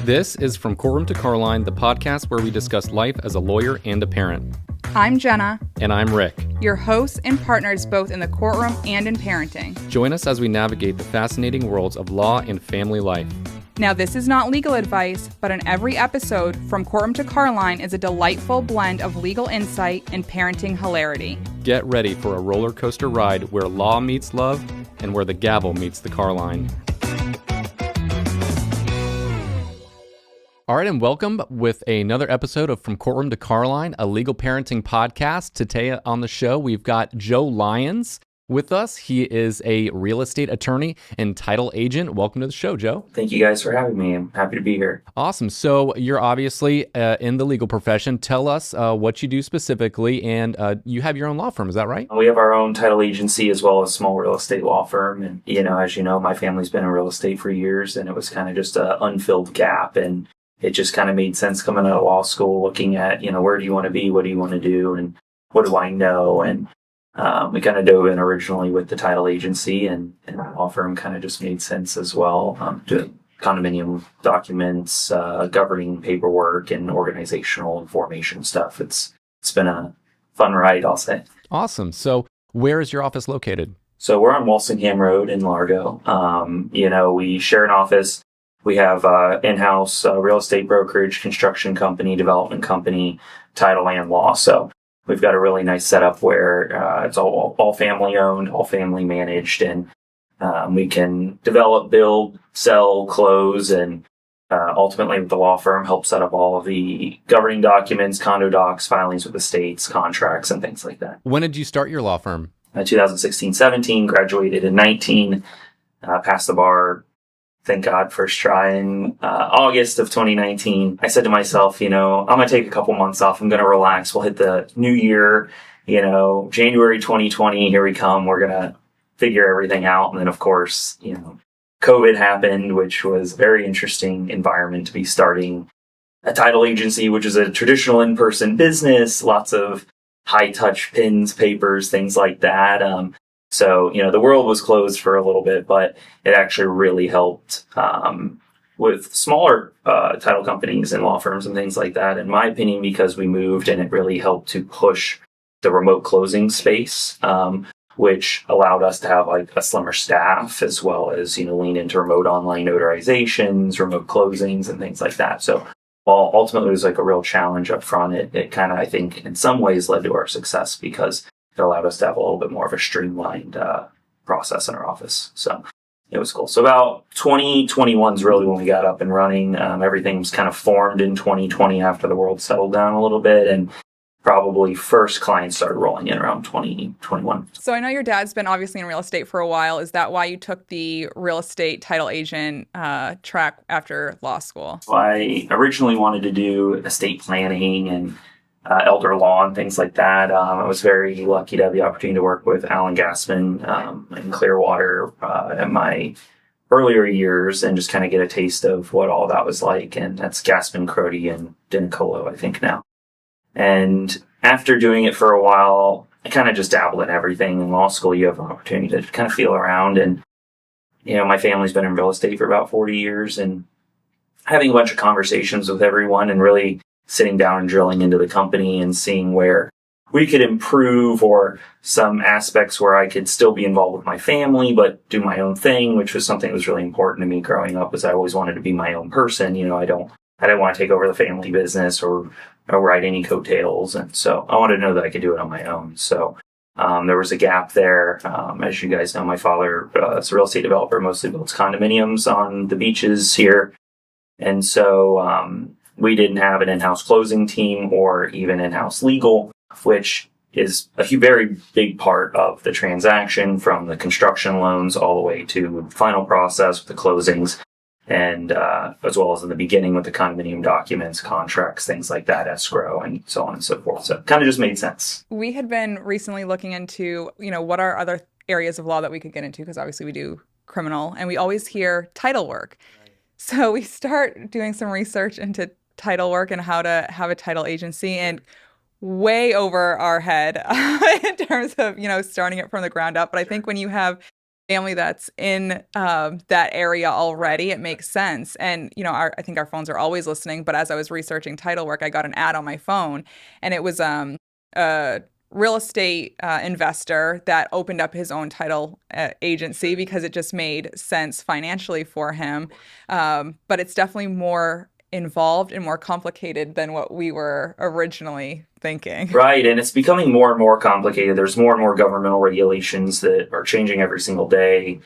This is From Courtroom to Carline, the podcast where we discuss life as a lawyer and a parent. I'm Jenna. And I'm Rick. Your hosts and partners both in the courtroom and in parenting. Join us as we navigate the fascinating worlds of law and family life. Now, this is not legal advice, but in every episode, From Courtroom to Carline is a delightful blend of legal insight and parenting hilarity. Get ready for a roller coaster ride where law meets love and where the gavel meets the Carline. All right, and welcome with another episode of From Courtroom to Carline, a legal parenting podcast. Today on the show, we've got Joe Lyons with us. He is a real estate attorney and title agent. Welcome to the show, Joe. Thank you guys for having me. I'm happy to be here. Awesome. So you're obviously in the legal profession. Tell us what you do specifically, and you have your own law firm. Is that right? We have our own title agency as well as a small real estate law firm. And, as you know, my family's been in real estate for years, and it was kind of just an unfilled gap. And it just kind of made sense coming out of law school, looking at, where do you want to be? What do you want to do? And what do I know? And we kind of dove in originally with the title agency, and the law firm kind of just made sense as well. To condominium documents, governing paperwork, and organizational and formation stuff. It's been a fun ride, I'll say. Awesome. So where is your office located? So we're on Walsingham Road in Largo. We share an office. We have in-house real estate brokerage, construction company, development company, title and law. So we've got a really nice setup where it's all family owned, all family managed, and we can develop, build, sell, close, and ultimately with the law firm help set up all of the governing documents, condo docs, filings with the states, contracts, and things like that. When did you start your law firm? 2016-17, graduated in 19, passed the bar. Thank God, first try in August of 2019. I said to myself, I'm going to take a couple months off. I'm going to relax. We'll hit the new year, January 2020. Here we come. We're going to figure everything out. And then, of course, COVID happened, which was a very interesting environment to be starting a title agency, which is a traditional in-person business, lots of high-touch pins, papers, things like that. So, the world was closed for a little bit, but it actually really helped with smaller title companies and law firms and things like that, in my opinion, because we moved and it really helped to push the remote closing space, which allowed us to have like a slimmer staff as well as, lean into remote online notarizations, remote closings and things like that. So while ultimately it was like a real challenge up front, it kind of, I think, in some ways led to our success because it allowed us to have a little bit more of a streamlined process in our office. So it was cool. So about 2021 is really when we got up and running. Everything was kind of formed in 2020 after the world settled down a little bit. And probably first clients started rolling in around 2021. So I know your dad's been obviously in real estate for a while. Is that why you took the real estate title agent track after law school? So I originally wanted to do estate planning and elder law and things like that. I was very lucky to have the opportunity to work with Alan Gassman in Clearwater in my earlier years and just kind of get a taste of what all that was like. And that's Gassman, Crody, and Dinicolo, I think now. And after doing it for a while, I kind of just dabbled in everything. In law school, you have an opportunity to kind of feel around. And, my family's been in real estate for about 40 years and having a bunch of conversations with everyone and really sitting down and drilling into the company and seeing where we could improve or some aspects where I could still be involved with my family, but do my own thing, which was something that was really important to me growing up, as I always wanted to be my own person. I didn't want to take over the family business or ride any coattails. And so I wanted to know that I could do it on my own. So there was a gap there. As you guys know, my father is a real estate developer, mostly builds condominiums on the beaches here. And so we didn't have an in-house closing team or even in-house legal, which is a very big part of the transaction, from the construction loans all the way to the final process with the closings, and as well as in the beginning with the condominium documents, contracts, things like that, escrow, and so on and so forth. So it kind of just made sense. We had been recently looking into, what are other areas of law that we could get into, because obviously we do criminal, and we always hear title work. So we start doing some research into title work and how to have a title agency, and way over our head in terms of, starting it from the ground up. But I think when you have family that's in that area already, it makes sense. And, I think our phones are always listening. But as I was researching title work, I got an ad on my phone, and it was a real estate investor that opened up his own title agency because it just made sense financially for him. But it's definitely more involved and more complicated than what we were originally thinking. Right, and it's becoming more and more complicated. There's more and more governmental regulations that are changing every single day,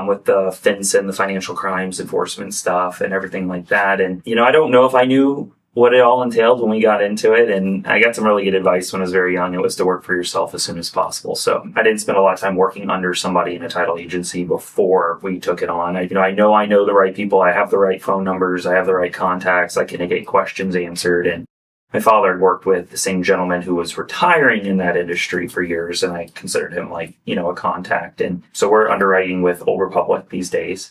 with the FinCEN, the financial crimes enforcement stuff and everything like that. And, I don't know if I knew what it all entailed when we got into it. And I got some really good advice when I was very young. It was to work for yourself as soon as possible. So I didn't spend a lot of time working under somebody in a title agency before we took it on. I know the right people. I have the right phone numbers. I have the right contacts. I can get questions answered. And my father had worked with the same gentleman who was retiring in that industry for years. And I considered him like, a contact. And so we're underwriting with Old Republic these days.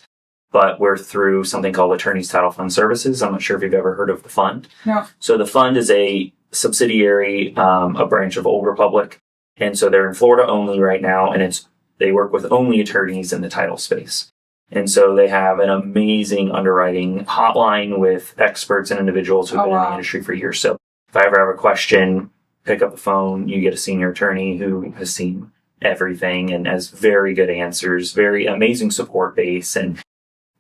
But we're through something called Attorneys Title Fund Services. I'm not sure if you've ever heard of the fund. No. So the fund is a subsidiary, a branch of Old Republic. And so they're in Florida only right now. And they work with only attorneys in the title space. And so they have an amazing underwriting hotline with experts and individuals who've been in the industry for years. So if I ever have a question, pick up the phone, you get a senior attorney who has seen everything and has very good answers, very amazing support base. And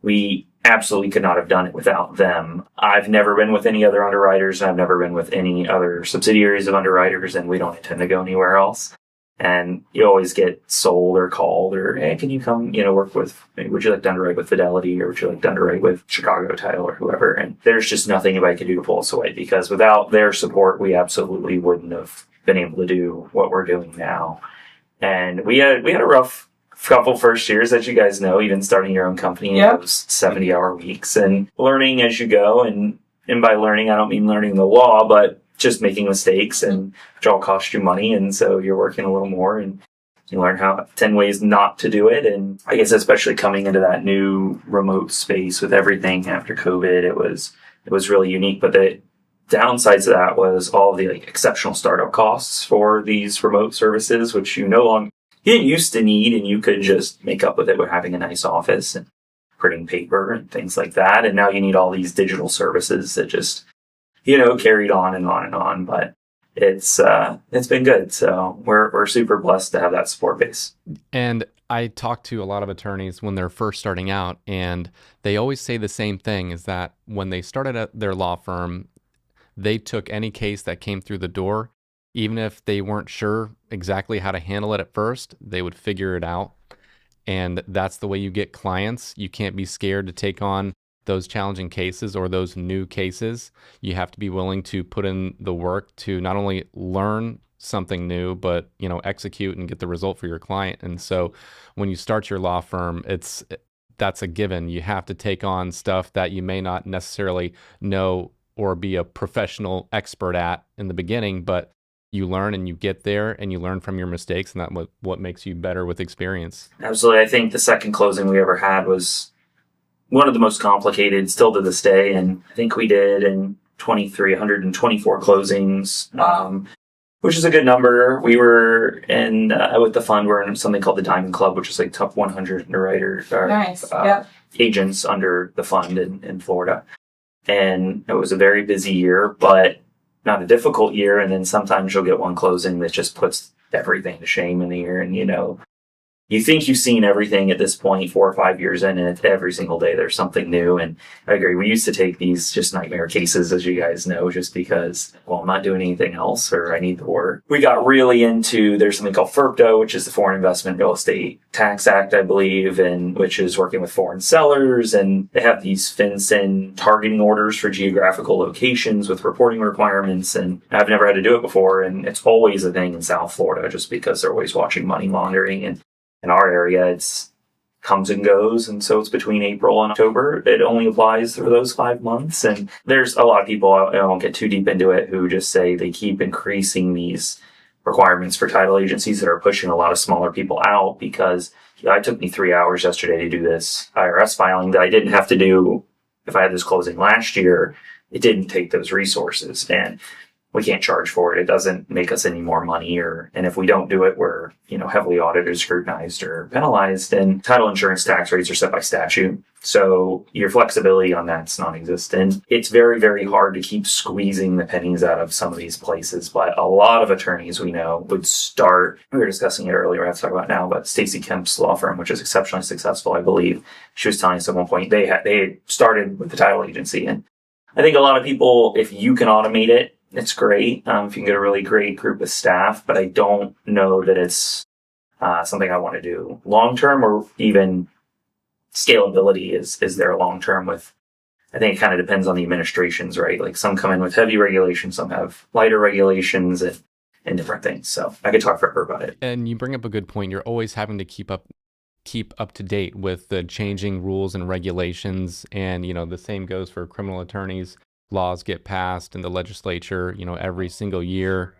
we absolutely could not have done it without them. I've never been with any other underwriters, and I've never been with any other subsidiaries of underwriters, and we don't intend to go anywhere else. And you always get sold or called or, hey, can you come, work with, would you like to underwrite with Fidelity, or would you like to underwrite with Chicago Title or whoever? And there's just nothing anybody could do to pull us away, because without their support, we absolutely wouldn't have been able to do what we're doing now. And we had a rough couple first years, that you guys know, even starting your own company in those 70-hour weeks and learning as you go. And by learning, I don't mean learning the law, but just making mistakes, and which all cost you money. And so you're working a little more and you learn 10 ways not to do it. And I guess especially coming into that new remote space with everything after COVID, it was really unique. But the downsides of that was all the exceptional startup costs for these remote services, which you didn't used to need, and you could just make up with it with having a nice office and printing paper and things like that. And now you need all these digital services that just, carried on and on and on. But it's been good. So we're super blessed to have that support base. And I talk to a lot of attorneys when they're first starting out, and they always say the same thing, is that when they started at their law firm, they took any case that came through the door. Even if they weren't sure exactly how to handle it at first, they would figure it out. And that's the way you get clients. You can't be scared to take on those challenging cases or those new cases. You have to be willing to put in the work to not only learn something new, but, execute and get the result for your client. And so when you start your law firm, that's a given. You have to take on stuff that you may not necessarily know or be a professional expert at in the beginning, but you learn and you get there and you learn from your mistakes, and that's what makes you better with experience. Absolutely. I think the second closing we ever had was one of the most complicated still to this day. And I think we did in 124 closings, which is a good number. We were in, with the fund, we're in something called the Diamond Club, which is top 100 underwriters or agents under the fund in Florida. And it was a very busy year, but not a difficult year. And then sometimes you'll get one closing that just puts everything to shame in the year. And, you think you've seen everything at this point 4 or 5 years in, and it's every single day there's something new. And I agree. We used to take these just nightmare cases, as you guys know, just because, I'm not doing anything else, or I need the work. We got really into, there's something called FIRPDO, which is the Foreign Investment Real Estate Tax Act, I believe, and which is working with foreign sellers. And they have these FinCEN targeting orders for geographical locations with reporting requirements. And I've never had to do it before. And it's always a thing in South Florida, just because they're always watching money laundering. And in our area, it's comes and goes. And so it's between April and October. It only applies for those 5 months. And there's a lot of people, I won't get too deep into it, who just say they keep increasing these requirements for title agencies that are pushing a lot of smaller people out, because it took me 3 hours yesterday to do this IRS filing that I didn't have to do if I had this closing last year. It didn't take those resources. And we can't charge for it. It doesn't make us any more money, and if we don't do it, we're, heavily audited, scrutinized, or penalized. And title insurance tax rates are set by statute. So your flexibility on that's non-existent. It's very, very hard to keep squeezing the pennies out of some of these places. But a lot of attorneys we know would start, we were discussing it earlier, I have to talk about it now, but Stacey Kemp's law firm, which is exceptionally successful, I believe. She was telling us at one point they had started with the title agency. And I think a lot of people, if you can automate it, it's great. If you can get a really great group of staff, but I don't know that it's something I want to do long term, or even scalability is there long term with. I think it kind of depends on the administrations, right? Like some come in with heavy regulations, some have lighter regulations and different things. So I could talk forever about it. And you bring up a good point. You're always having to keep up to date with the changing rules and regulations. And, the same goes for criminal attorneys. Laws get passed in the legislature, every single year.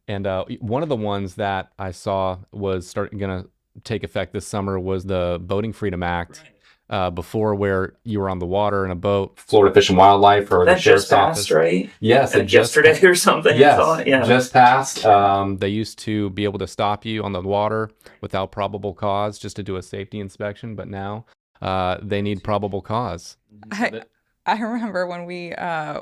And one of the ones that I saw was going to take effect this summer was the Boating Freedom Act. Before, where you were on the water in a boat, Florida Fish and Wildlife, or that the sheriff's just passed, office. Right? Yes, like yesterday or something. Yes, yeah, just passed. They used to be able to stop you on the water without probable cause, just to do a safety inspection. But now they need probable cause. I remember when we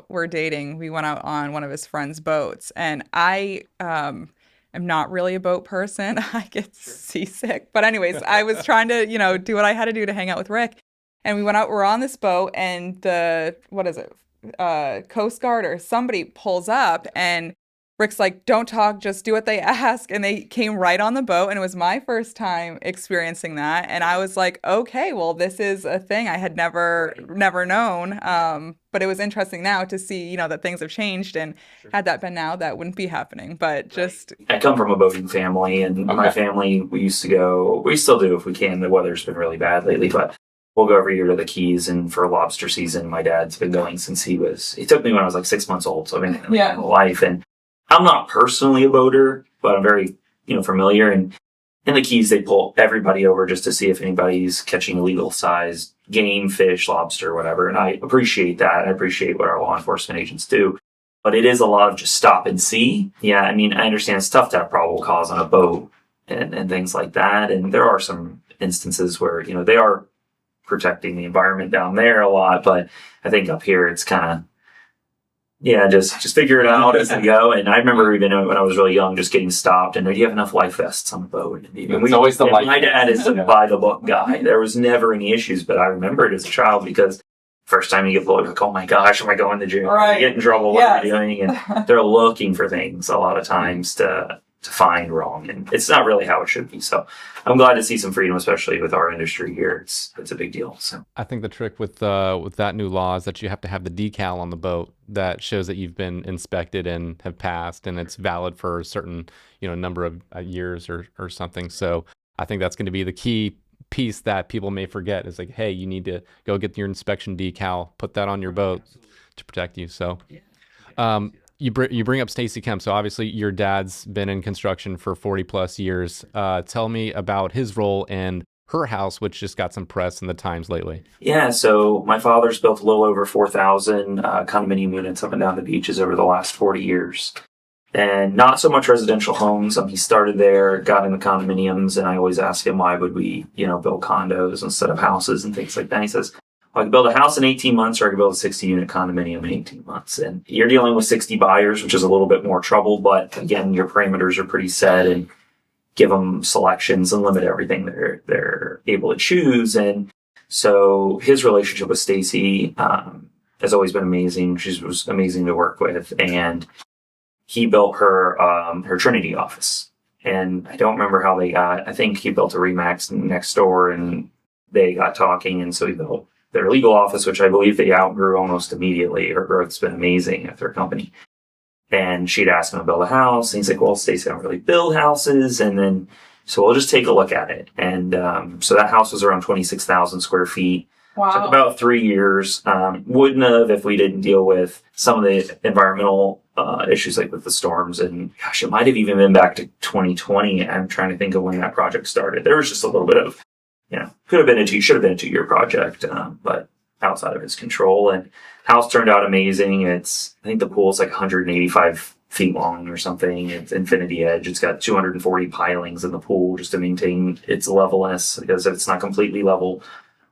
were dating, we went out on one of his friend's boats, and I am not really a boat person. I get seasick. But anyways, I was trying to, do what I had to do to hang out with Rick. And we went out, we're on this boat, and the, Coast Guard or somebody pulls up, and Rick's like, don't talk, just do what they ask. And they came right on the boat, and it was my first time experiencing that. And I was like, okay, well, this is a thing I had never known. But it was interesting now to see, that things have changed. And had that been now, that wouldn't be happening. But just... I come from a boating family, and my family, we used to go, we still do if we can. The weather's been really bad lately, but we'll go every year to the Keys, and for lobster season, my dad's been going since he took me when I was like 6 months old. So I've been in my life, and I'm not personally a boater, but I'm very, familiar. And in the Keys, they pull everybody over just to see if anybody's catching illegal sized game, fish, lobster, whatever. And I appreciate that. I appreciate what our law enforcement agents do. But it is a lot of just stop and see. Yeah, I mean, I understand it's tough to have probable cause on a boat and things like that. And there are some instances where, they are protecting the environment down there a lot. But I think up here, it's kind of, just figure it out as we go. And I remember even when I was really young, just getting stopped and do you have enough life vests on the boat? And always the life. My dad is a by the book guy. There was never any issues, but I remember it as a child because first time you get blown, like, oh my gosh, am I going to jail? Right. Get in trouble? What are you doing? And they're looking for things a lot of times to find wrong. And it's not really how it should be. So I'm glad to see some freedom, especially with our industry here. It's a big deal. So I think the trick with that new law is that you have to have the decal on the boat that shows that you've been inspected and have passed, and it's valid for a certain number of years or something. So I think that's going to be the key piece that people may forget is like, hey, you need to go get your inspection decal, put that on your boat to protect you. So you bring up Stacey Kemp. So obviously your dad's been in construction for 40 plus years. Tell me about his role in her house, which just got some press in the Times lately. Yeah, so my father's built a little over 4,000 condominium units up and down the beaches over the last 40 years. And not so much residential homes. He started there, got in the condominiums, and I always ask him, why would we, build condos instead of houses and things like that. And he says, well, I could build a house in 18 months or I could build a 60-unit condominium in 18 months. And you're dealing with 60 buyers, which is a little bit more trouble. But again, your parameters are pretty set and give them selections and limit everything they're able to choose. And so his relationship with Stacey has always been amazing. She was amazing to work with. And he built her her Trinity office. And I don't remember how they got, I think he built a Remax next door and they got talking. And so he built their legal office, which I believe they outgrew almost immediately. Her growth's been amazing at their company. And she'd asked him to build a house. And he's like, well, Stacey, I don't really build houses. And then, so we'll just take a look at it. And so that house was around 26,000 square feet. Wow. Took about 3 years. Wouldn't have if we didn't deal with some of the environmental issues like with the storms. And gosh, it might have even been back to 2020. I'm trying to think of when that project started. There was just a little bit of, should have been a 2-year project, but outside of his control. And house turned out amazing. I think the pool's like 185 feet long or something. It's infinity edge. It's got 240 pilings in the pool just to maintain its levelness, because if it's not completely level,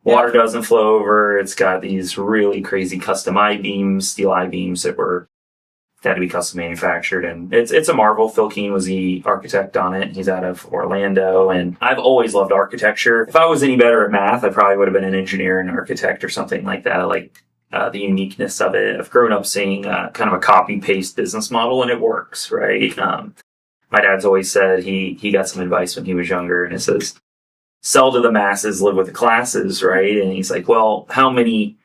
water doesn't flow over. It's got these really crazy custom I-beams, steel I-beams that had to be custom manufactured, and it's a marvel. Phil Keane was the architect on it. He's out of Orlando, and I've always loved architecture. If I was any better at math, I probably would have been an engineer and architect or something like that. I like the uniqueness of it. I've grown up seeing kind of a copy-paste business model, and it works, right? My dad's always said he got some advice when he was younger, and it says, sell to the masses, live with the classes, right? And he's like, well, how many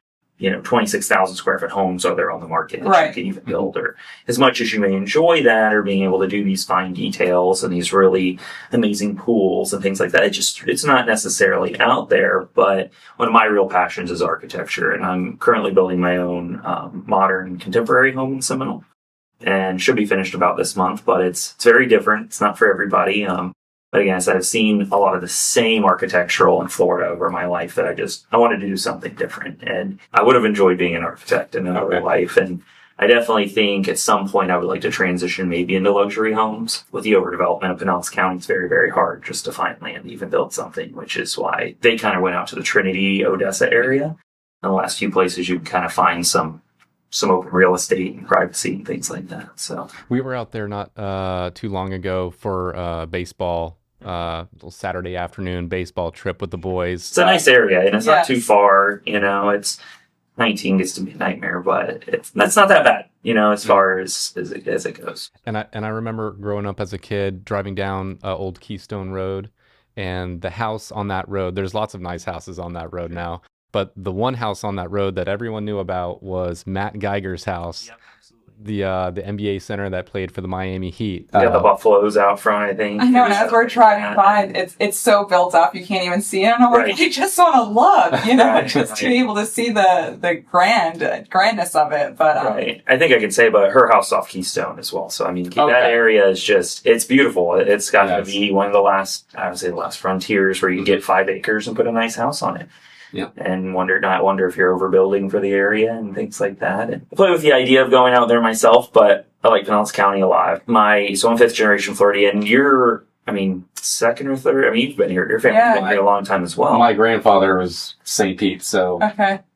26,000 square foot homes are there on the market that you can even build? Or as much as you may enjoy that, or being able to do these fine details and these really amazing pools and things like that, it's not necessarily out there. But one of my real passions is architecture, and I'm currently building my own modern contemporary home in Seminole, and should be finished about this month. But it's very different. It's not for everybody. But again, so I've seen a lot of the same architectural in Florida over my life that I wanted to do something different. And I would have enjoyed being an architect in another life. And I definitely think at some point I would like to transition maybe into luxury homes. With the overdevelopment of Pinellas County, it's very, very hard just to find land to even build something, which is why they kind of went out to the Trinity, Odessa area. And the last few places you can kind of find some open real estate and privacy and things like that. So we were out there not too long ago for baseball. Little Saturday afternoon baseball trip with the boys. It's a nice area, and it's not too far. It's 19 gets to be a nightmare, but that's not that bad, as far as it goes. And I remember growing up as a kid driving down old Keystone Road, and the house on that road. There's lots of nice houses on that road now, but the one house on that road that everyone knew about was Matt Geiger's house. Yep. The NBA center that played for the Miami Heat. Yeah, the Buffalo's out front, I think. I know, and as we're driving by, it's so built up you can't even see it. And I'm like, I just want to look, just to be able to see the grandness of it. But right. I think I can say about her house off Keystone as well. So I mean, that area is it's beautiful. It's got to be one of the last frontiers where you can get 5 acres and put a nice house on it. Yeah. And not wonder if you're overbuilding for the area and things like that. And I play with the idea of going out there myself, but I like Pinellas County a lot. So I'm 5th generation Floridian. You're, second or third? You've been here. Your family's been here a long time as well. My grandfather was St. Pete, so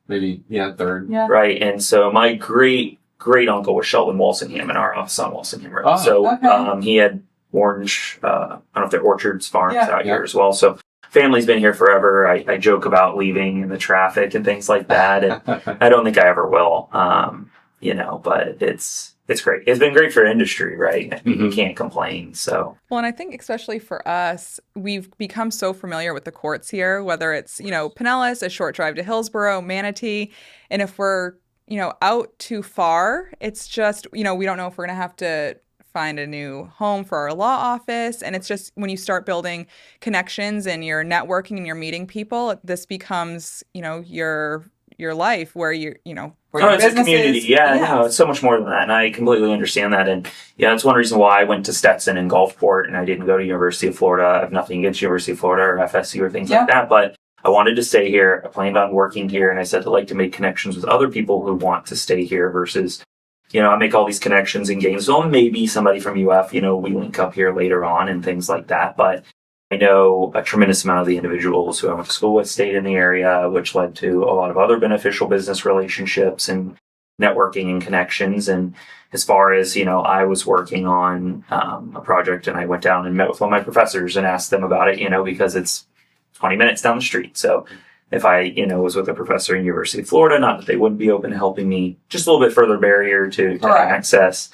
maybe, third. Yeah. Right. And so my great uncle was Sheldon Walsingham in our office on Walsingham Road. He had orange, I don't know if they're orchards, farms out here as well. So family's been here forever. I joke about leaving in the traffic and things like that, and I don't think I ever will. But it's great. It's been great for industry, right? You can't complain. So well, and I think especially for us, we've become so familiar with the courts here, whether it's Pinellas, a short drive to Hillsborough, Manatee, and if we're out too far, it's just we don't know if we're gonna have to find a new home for our law office. And it's just when you start building connections and you're networking and you're meeting people, this becomes, your life where it's a community. No, it's so much more than that. And I completely understand that. And it's one reason why I went to Stetson and Gulfport and I didn't go to University of Florida. I have nothing against University of Florida or FSU or things like that. But I wanted to stay here. I planned on working here. And I said I'd like to make connections with other people who want to stay here versus I make all these connections in Gainesville, and maybe somebody from UF, we link up here later on and things like that. But I know a tremendous amount of the individuals who I went to school with stayed in the area, which led to a lot of other beneficial business relationships and networking and connections. And as far as, I was working on a project, and I went down and met with one of my professors and asked them about it, because it's 20 minutes down the street. So if I, was with a professor in University of Florida, not that they wouldn't be open to helping me, just a little bit further barrier to access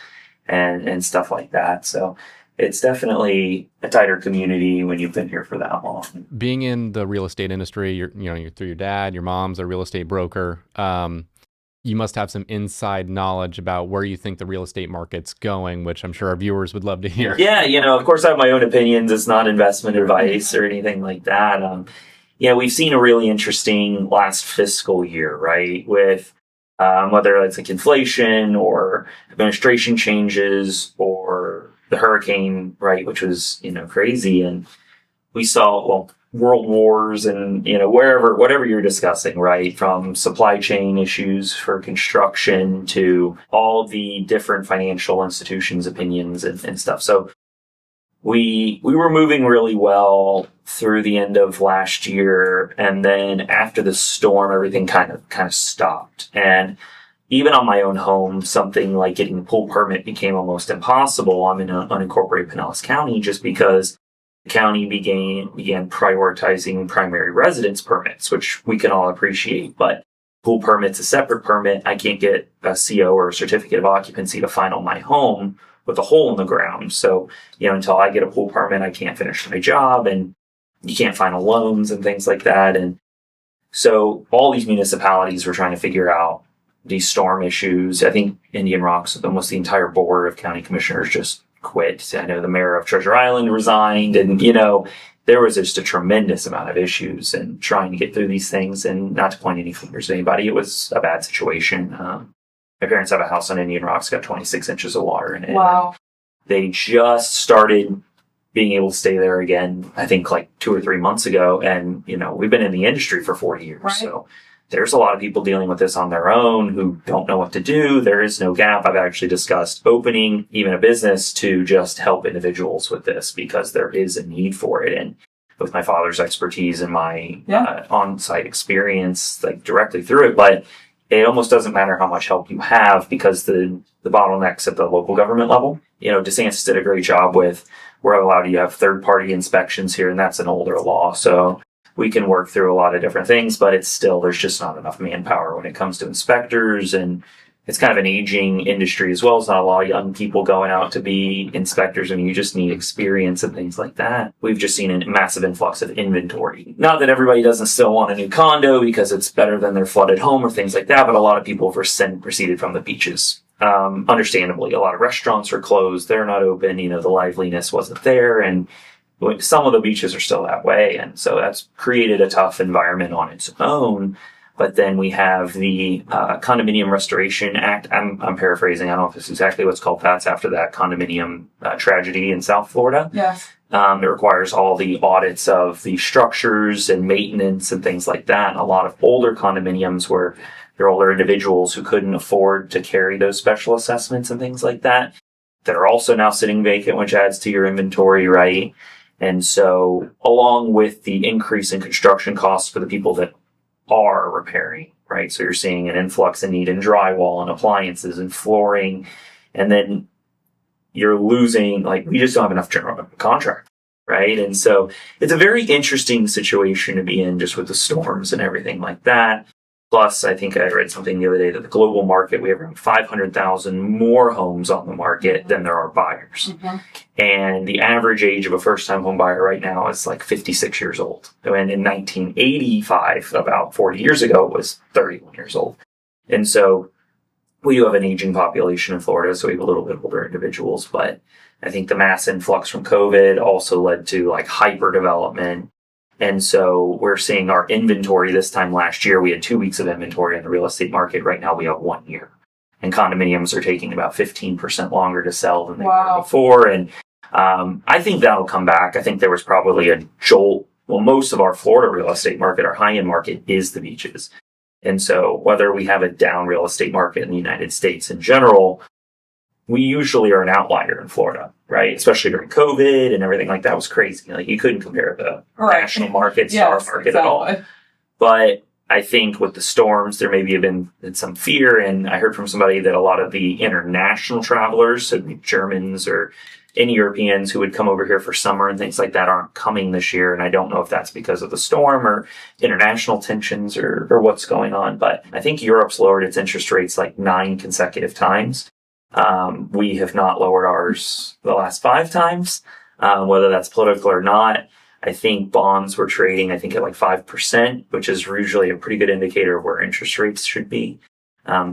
and stuff like that. So it's definitely a tighter community when you've been here for that long. Being in the real estate industry, you're through your dad, your mom's a real estate broker. You must have some inside knowledge about where you think the real estate market's going, which I'm sure our viewers would love to hear. Yeah, of course I have my own opinions. It's not investment advice or anything like that. We've seen a really interesting last fiscal year, right? With whether it's like inflation or administration changes or the hurricane, right? Which was, crazy. And we world wars and, whatever you're discussing, right? From supply chain issues for construction to all the different financial institutions' opinions and stuff. So we were moving really well through the end of last year. And then after the storm, everything kind of stopped. And even on my own home, something like getting a pool permit became almost impossible. I'm in unincorporated Pinellas County just because the county began prioritizing primary residence permits, which we can all appreciate. But pool permit's a separate permit. I can't get a CO or a certificate of occupancy to final my home with a hole in the ground. So, until I get a pool permit, I can't finish my job, and you can't final loans and things like that. And so all these municipalities were trying to figure out these storm issues. I think Indian Rocks, almost the entire board of county commissioners just quit. I know the mayor of Treasure Island resigned, and, there was just a tremendous amount of issues and trying to get through these things. And not to point any fingers at anybody, it was a bad situation. My parents have a house on Indian Rocks, got 26 inches of water in it. Wow. They just started being able to stay there again, I think like 2 or 3 months ago. And, we've been in the industry for 40 years. Right. So there's a lot of people dealing with this on their own who don't know what to do. There is no gap. I've actually discussed opening even a business to just help individuals with this because there is a need for it. And with my father's expertise and my on-site experience, like directly through it, but it almost doesn't matter how much help you have because the bottlenecks at the local government level. DeSantis did a great job with we're allowed to have third-party inspections here, and that's an older law. So we can work through a lot of different things, but it's still, there's just not enough manpower when it comes to inspectors, and it's kind of an aging industry as well. It's not a lot of young people going out to be inspectors, and you just need experience and things like that. We've just seen a massive influx of inventory. Not that everybody doesn't still want a new condo because it's better than their flooded home or things like that, but a lot of people have proceeded from the beaches. Understandably, a lot of restaurants are closed. They're not open. The liveliness wasn't there, and some of the beaches are still that way. And so that's created a tough environment on its own. But then we have the Condominium Restoration Act. I'm paraphrasing. I don't know if this is exactly what's called. That's after that condominium tragedy in South Florida. Yes. It requires all the audits of the structures and maintenance and things like that. And a lot of older condominiums where there are older individuals who couldn't afford to carry those special assessments and things like that are also now sitting vacant, which adds to your inventory, right? And so along with the increase in construction costs for the people that are repairing, right? So you're seeing an influx in need in drywall and appliances and flooring. And then you're losing, we just don't have enough general contract, right? And so it's a very interesting situation to be in just with the storms and everything like that. Plus, I think I read something the other day that the global market, we have around 500,000 more homes on the market than there are buyers. Mm-hmm. And the average age of a first-time home buyer right now is 56 years old. And in 1985, about 40 years ago, it was 31 years old. And so we do have an aging population in Florida, so we have a little bit older individuals. But I think the mass influx from COVID also led to hyper development. And so we're seeing our inventory this time last year. We had 2 weeks of inventory in the real estate market. Right now we have 1 year. And condominiums are taking about 15% longer to sell than they were before. And I think that'll come back. I think there was probably a jolt. Well, most of our Florida real estate market, our high-end market, is the beaches. And so whether we have a down real estate market in the United States in general, we usually are an outlier in Florida, right? Especially during COVID and everything like that was crazy. You couldn't compare the national markets to our market at all. But I think with the storms, there maybe have been some fear. And I heard from somebody that a lot of the international travelers, so Germans or any Europeans who would come over here for summer and things like that aren't coming this year. And I don't know if that's because of the storm or international tensions or what's going on. But I think Europe's lowered its interest rates 9 consecutive times. We have not lowered ours the last 5 times, whether that's political or not. I think bonds were trading, at 5%, which is usually a pretty good indicator of where interest rates should be.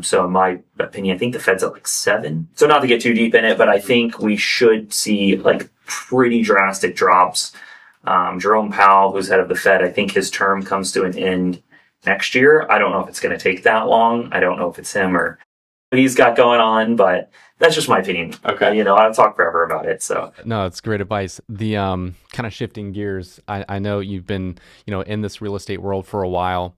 So in my opinion, I think the Fed's at 7. So not to get too deep in it, but I think we should see pretty drastic drops. Jerome Powell, who's head of the Fed, I think his term comes to an end next year. I don't know if it's going to take that long. I don't know if it's him or he's got going on, but that's just my opinion. Okay. I'll talk forever about it. So no, it's great advice. The kind of shifting gears, I know you've been, in this real estate world for a while.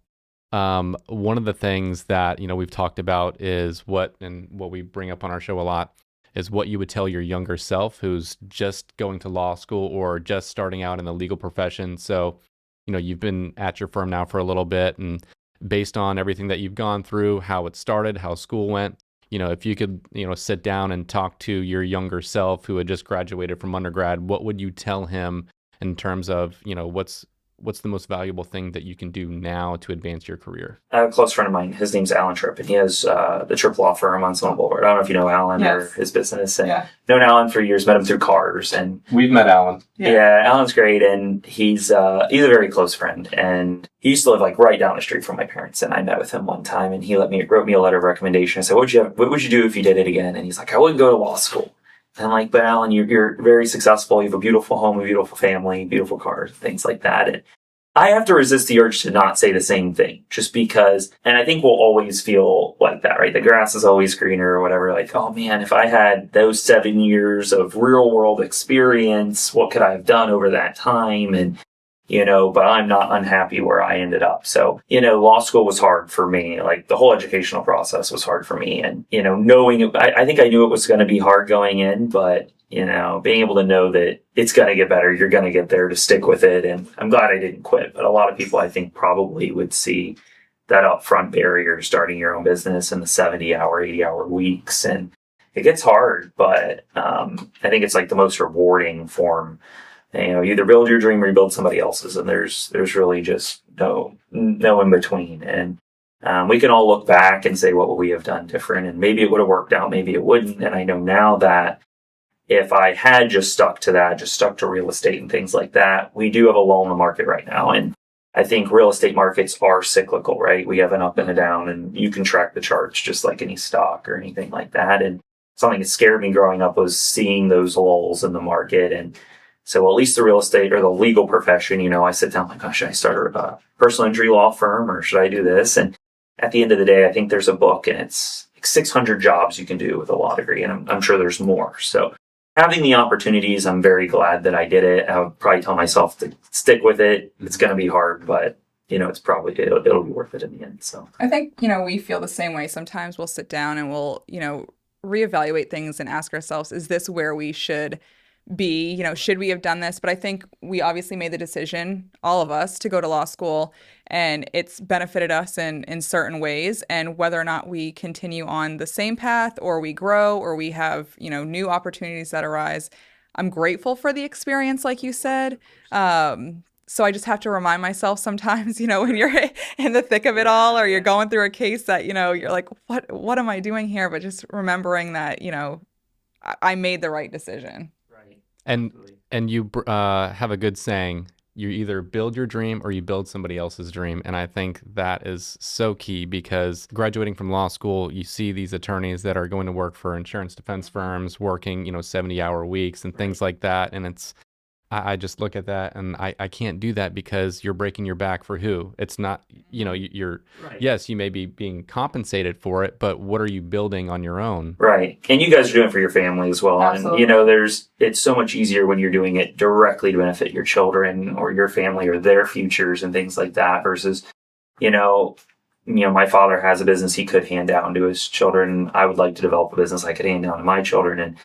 One of the things that, we've talked about is what we bring up on our show a lot is what you would tell your younger self who's just going to law school or just starting out in the legal profession. So, you've been at your firm now for a little bit, and based on everything that you've gone through, how it started, how school went, if you could, sit down and talk to your younger self who had just graduated from undergrad, what would you tell him in terms of, what's the most valuable thing that you can do now to advance your career? I have a close friend of mine. His name's Alan Tripp, and he has the Tripp Law Firm on Summit Boulevard. I don't know if you know Alan or his business. And known Alan for years, met him through cars. And we've met Alan. Yeah, Alan's great, and he's a very close friend. And he used to live like right down the street from my parents. And I met with him one time, and he wrote me a letter of recommendation. I said, what would you do if you did it again? And he's like, I wouldn't go to law school. And I'm like, but Alan, you're very successful. You have a beautiful home, a beautiful family, beautiful cars, things like that. And I have to resist the urge to not say the same thing just because, and I think we'll always feel like that, right? The grass is always greener or whatever. Like, oh man, if I had those 7 years of real world experience, what could I have done over that time? And, but I'm not unhappy where I ended up. So, law school was hard for me. Like the whole educational process was hard for me. And, knowing, I think I knew it was going to be hard going in, but being able to know that it's going to get better, you're going to get there, to stick with it. And I'm glad I didn't quit. But a lot of people, I think, probably would see that upfront barrier to starting your own business in the 70-hour, 80-hour weeks. And it gets hard, but I think it's like the most rewarding form. You either build your dream or you build somebody else's. And there's really just no in between. And we can all look back and say, what would we have done different? And maybe it would have worked out, maybe it wouldn't. And I know now that if I had just stuck to real estate and things like that, we do have a lull in the market right now. And I think real estate markets are cyclical, right? We have an up and a down, and you can track the charts just like any stock or anything like that. And something that scared me growing up was seeing those lulls in the market. And so at least the real estate or the legal profession, I sit down like, oh, should I start a personal injury law firm or should I do this? And at the end of the day, I think there's a book and it's like 600 jobs you can do with a law degree. And I'm sure there's more. So having the opportunities, I'm very glad that I did it. I would probably tell myself to stick with it. It's going to be hard, but it's probably, it'll be worth it in the end. So I think, we feel the same way. Sometimes we'll sit down and we'll, reevaluate things and ask ourselves, is this where we should be? Should we have done this? But I think we obviously made the decision, all of us, to go to law school, and it's benefited us in certain ways. And whether or not we continue on the same path or we grow or we have, new opportunities that arise, I'm grateful for the experience, like you said. So I just have to remind myself sometimes, when you're in the thick of it all or you're going through a case that, you're like, what am I doing here? But just remembering that, I made the right decision. And you have a good saying, you either build your dream or you build somebody else's dream. And I think that is so key, because graduating from law school, you see these attorneys that are going to work for insurance defense firms, working, 70-hour weeks and things like that. And I just look at that and I can't do that, because you're breaking your back for who? It's not, you're, right. Yes, you may be being compensated for it, but what are you building on your own? Right. And you guys are doing it for your family as well. Absolutely. And, it's so much easier when you're doing it directly to benefit your children or your family or their futures and things like that versus, my father has a business he could hand down to his children. I would like to develop a business I could hand down to my children. And,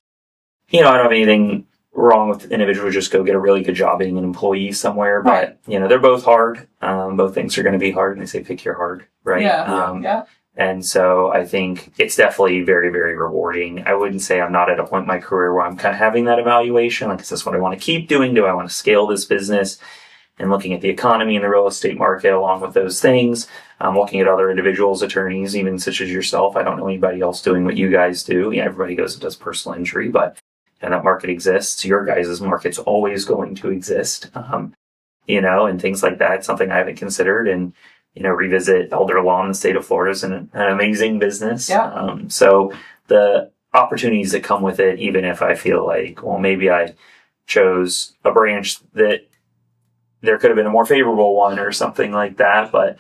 I don't have anything wrong with individuals just go get a really good job being an employee somewhere, but they're both hard. Both things are going to be hard, and they say pick your hard, right? Yeah. And so I think it's definitely very, very rewarding. I wouldn't say I'm not at a point in my career where I'm kind of having that evaluation. Like, is this what I want to keep doing? Do I want to scale this business? And looking at the economy and the real estate market along with those things. I'm looking at other individuals, attorneys, even such as yourself. I don't know anybody else doing what you guys do. Yeah, everybody goes and does personal injury, but and that market exists. Your guys' market's always going to exist, and things like that. It's something I haven't considered. And, revisit elder law in the state of Florida is an amazing business. Yeah. So the opportunities that come with it, even if I feel like, well, maybe I chose a branch that there could have been a more favorable one or something like that. But,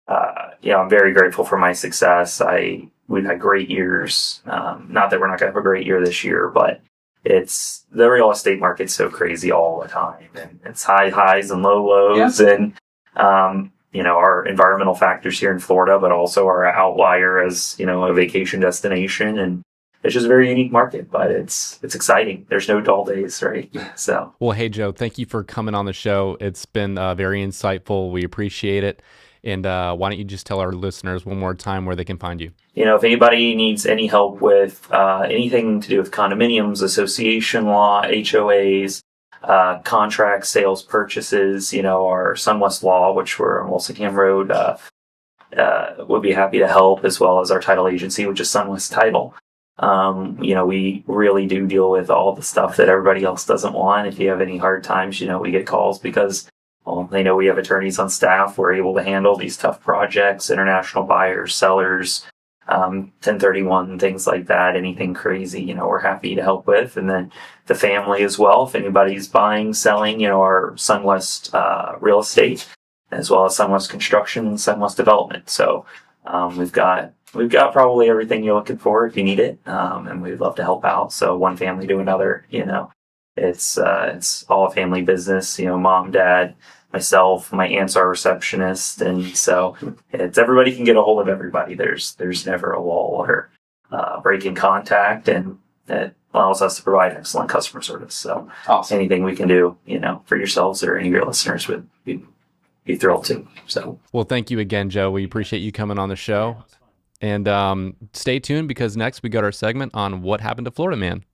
I'm very grateful for my success. I we've had great years. Not that we're not going to have a great year this year, but it's the real estate market's so crazy all the time, and it's high highs and low lows, and our environmental factors here in Florida, but also our outlier as a vacation destination, and it's just a very unique market, but it's exciting. There's no dull days, right? So, well, hey Joe, thank you for coming on the show. It's been very insightful. We appreciate it. And why don't you just tell our listeners one more time where they can find you? If anybody needs any help with anything to do with condominiums, association law, HOAs, contracts, sales, purchases, our SunWest Law, which we're on Walsingham Road, would be happy to help, as well as our title agency, which is SunWest Title. We really do deal with all the stuff that everybody else doesn't want. If you have any hard times, we get calls because they know we have attorneys on staff. We're able to handle these tough projects, international buyers, sellers, 1031, things like that, anything crazy, we're happy to help with. And then the family as well. If anybody's buying, selling, our SunWest real estate, as well as SunWest construction and SunWest development. So we've got probably everything you're looking for if you need it. And we'd love to help out. So one family to another, it's all a family business, mom, dad, myself, my aunts are receptionist, and so it's everybody can get a hold of everybody. There's never a lull or break in contact, and it allows us to provide excellent customer service. So awesome. Anything we can do, for yourselves or any of your listeners would be thrilled to. So well, thank you again, Joe. We appreciate you coming on the show, and stay tuned because next we got our segment on what happened to Florida Man.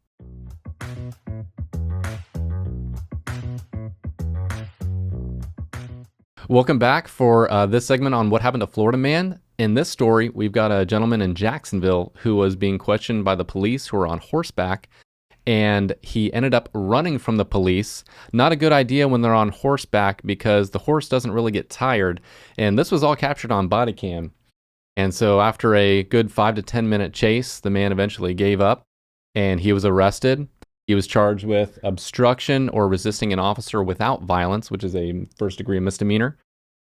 Welcome back for this segment on what happened to Florida Man. In this story, we've got a gentleman in Jacksonville who was being questioned by the police who were on horseback, and he ended up running from the police. Not a good idea when they're on horseback because the horse doesn't really get tired, and this was all captured on body cam. And so after a good 5 to 10 minute chase, the man eventually gave up, and he was arrested. He was charged with obstruction or resisting an officer without violence, which is a first-degree misdemeanor.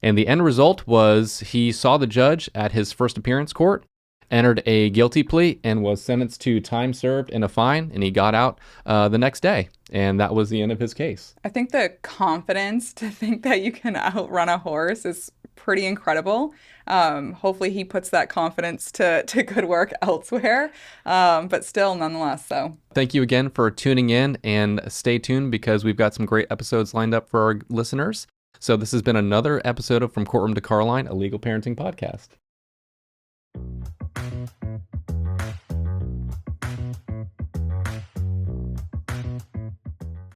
And the end result was he saw the judge at his first appearance court, entered a guilty plea, and was sentenced to time served and a fine, and he got out the next day. And that was the end of his case. I think the confidence to think that you can outrun a horse is pretty incredible. Hopefully he puts that confidence to good work elsewhere, but still nonetheless so. Thank you again for tuning in, and stay tuned because we've got some great episodes lined up for our listeners. So this has been another episode of From Courtroom to Carline, a legal parenting podcast.